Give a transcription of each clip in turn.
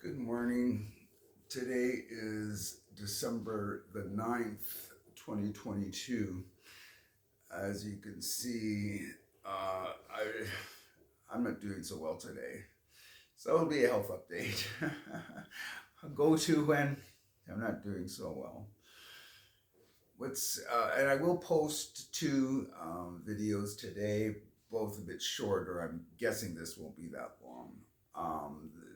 Good morning. Today is December the 9th, 2022. As you can see, I'm not doing so well today. So it'll be a health update. I'll go to when I'm not doing so well. And I will post two videos today, both a bit shorter. I'm guessing this won't be that long.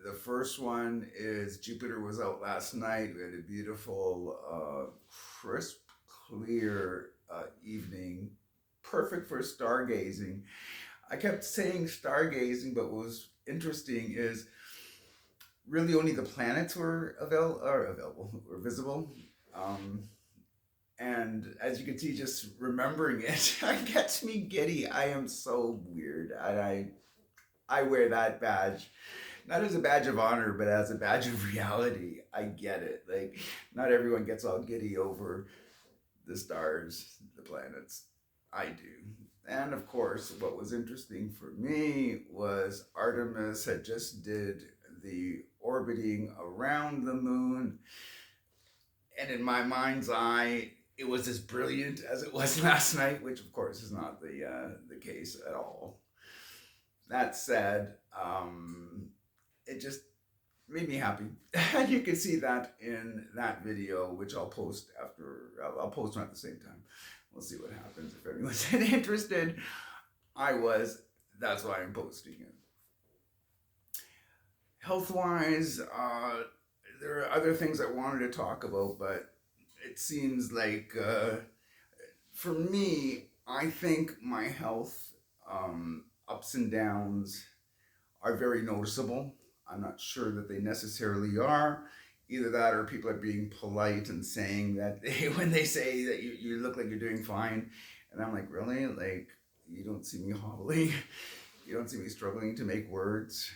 The first one is Jupiter was out last night. We had a beautiful, crisp, clear evening, perfect for stargazing. I kept saying stargazing, but what was interesting is really only the planets were available or visible. Um, and as you can see, just remembering it, it gets me giddy. I am so weird, and I wear that badge not as a badge of honor, but as a badge of reality. I get it. Like, not everyone gets all giddy over the stars, the planets. I do. And of course, what was interesting for me was Artemis had just did the orbiting around the moon, and in my mind's eye, it was as brilliant as it was last night, which of course is not the case at all. That said, it just made me happy. And you can see that in that video, which I'll post after. I'll post them at the same time. We'll see what happens if anyone's interested. I was. That's why I'm posting it. Health wise, there are other things I wanted to talk about, but it seems like for me, I think my health ups and downs are very noticeable. I'm not sure that they necessarily are. Either that or people are being polite and saying that when they say that you look like you're doing fine. And I'm like, really? Like, you don't see me hobbling. You don't see me struggling to make words.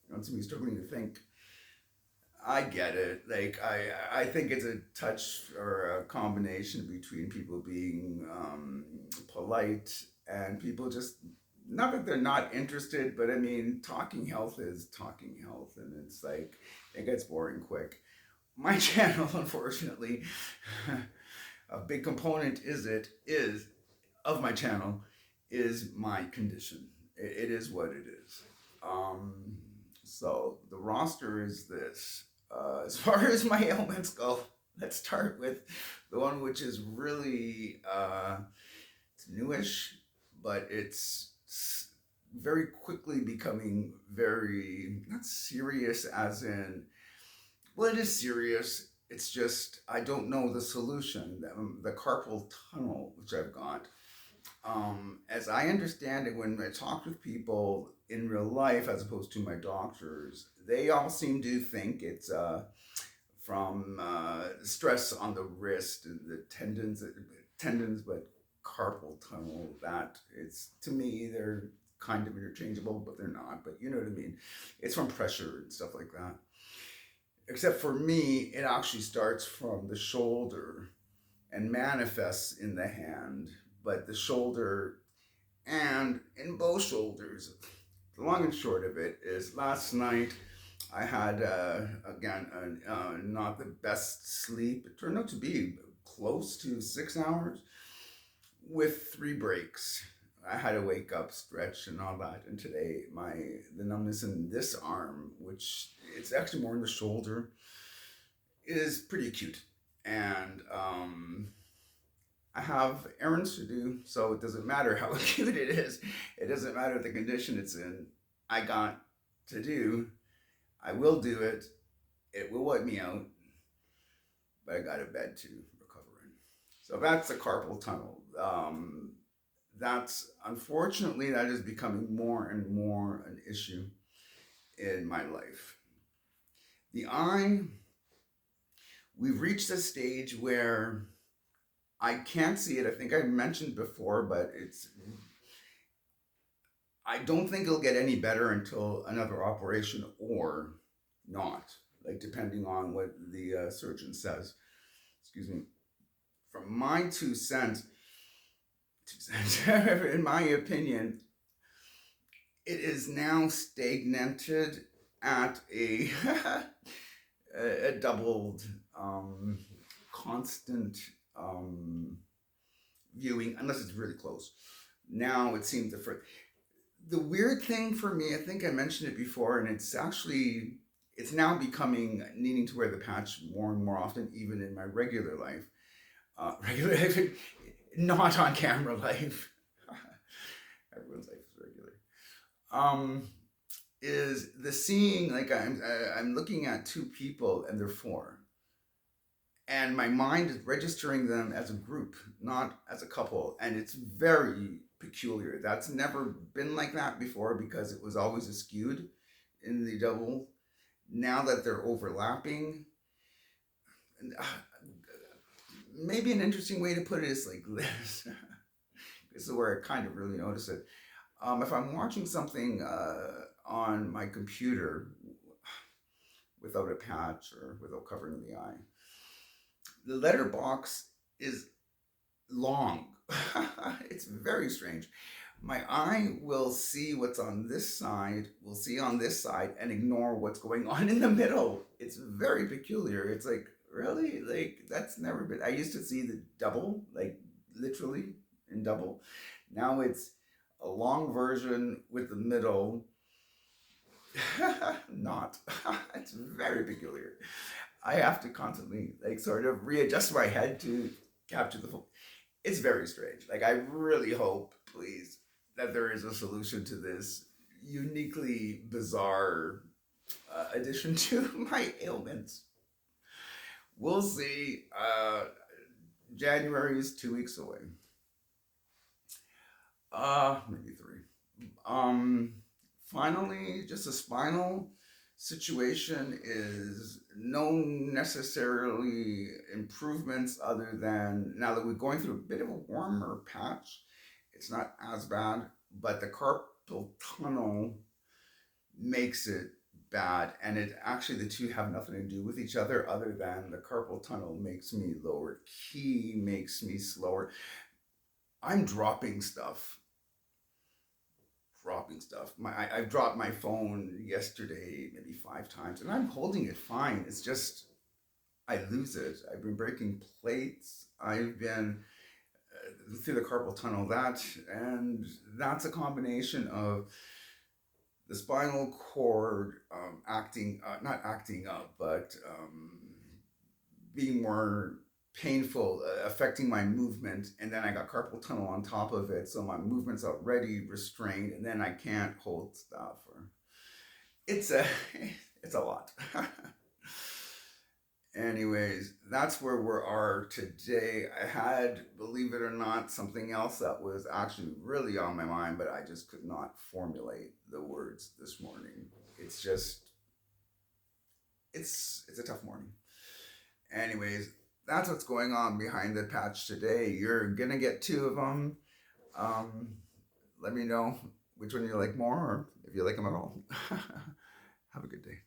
You don't see me struggling to think. I get it. Like, I think it's a touch or a combination between people being polite and people just not that they're not interested, but I mean, talking health is talking health, and it's like it gets boring quick. My channel, unfortunately, a big component is of my channel is my condition. It is what it is. So the roster is this. As far as my ailments go, let's start with the one which is really it's newish, but it's very quickly becoming very not serious as in well it is serious, it's just I don't know the solution. The carpal tunnel which I've got, as I understand it, when I talk with people in real life as opposed to my doctors, they all seem to think it's from stress on the wrist and the tendons, but carpal tunnel. That it's to me they're kind of interchangeable, but they're not. But you know what I mean. It's from pressure and stuff like that. Except for me, it actually starts from the shoulder and manifests in the hand. But the shoulder and in both shoulders. The long and short of it is last night I had, again, not the best sleep. It turned out to be close to 6 hours with 3 breaks. I had to wake up, stretch, and all that. And today, the numbness in this arm, which it's actually more in the shoulder, is pretty acute. And I have errands to do, so it doesn't matter how acute it is. It doesn't matter the condition it's in. I got to do. I will do it. It will wipe me out, but I got a bed to recover in. So that's the carpal tunnel. That's unfortunately that is becoming more and more an issue in my life. The eye, we've reached a stage where I can't see it. I think I mentioned before, but I don't think it'll get any better until another operation or not, like depending on what the surgeon says. Excuse me. From my 2 cents, in my opinion, it is now stagnated at a a doubled constant viewing, unless it's really close. Now it seems the weird thing for me, I think I mentioned it before, and it's now becoming needing to wear the patch more and more often, even in my regular life. Regular life, not on camera life. Everyone's life is regular. Um, is the seeing, like I'm looking at two people and they're four, and my mind is registering them as a group, not as a couple, and it's very peculiar. That's never been like that before because it was always skewed in the double. Now that they're overlapping, maybe an interesting way to put it is like this. This is where I kind of really notice it. If I'm watching something on my computer without a patch or without covering the eye, the letterbox is long. It's very strange. My eye will see what's on this side, will see on this side, and ignore what's going on in the middle. It's very peculiar. It's like, really? Like, that's never been. I used to see the double, like, literally in double. Now it's a long version with the middle. Not. It's very peculiar. I have to constantly, like, sort of readjust my head to capture the full. It's very strange. Like, I really hope, please, that there is a solution to this uniquely bizarre addition to my ailments. We'll see. January is 2 weeks away. Maybe three. Um, Finally, just a spinal situation is no necessarily improvements other than now that we're going through a bit of a warmer patch. It's not as bad, but the carpal tunnel makes it bad, and it actually the two have nothing to do with each other than the carpal tunnel makes me lower key, makes me slower. I'm dropping stuff. I've dropped my phone yesterday maybe 5 times, and I'm holding it fine. It's just I lose it. I've been breaking plates. I've been through the carpal tunnel. That's a combination of the spinal cord acting not acting up, but being more painful, affecting my movement, and then I got carpal tunnel on top of it, so my movement's already restrained, and then I can't hold stuff. Or it's a it's a lot. Anyways, that's where we are today. I had, believe it or not, something else that was actually really on my mind, but I just could not formulate the words this morning. It's just it's a tough morning. Anyways, that's what's going on behind the patch today. You're gonna get two of them. Um, Let me know which one you like more, or if you like them at all. Have a good day.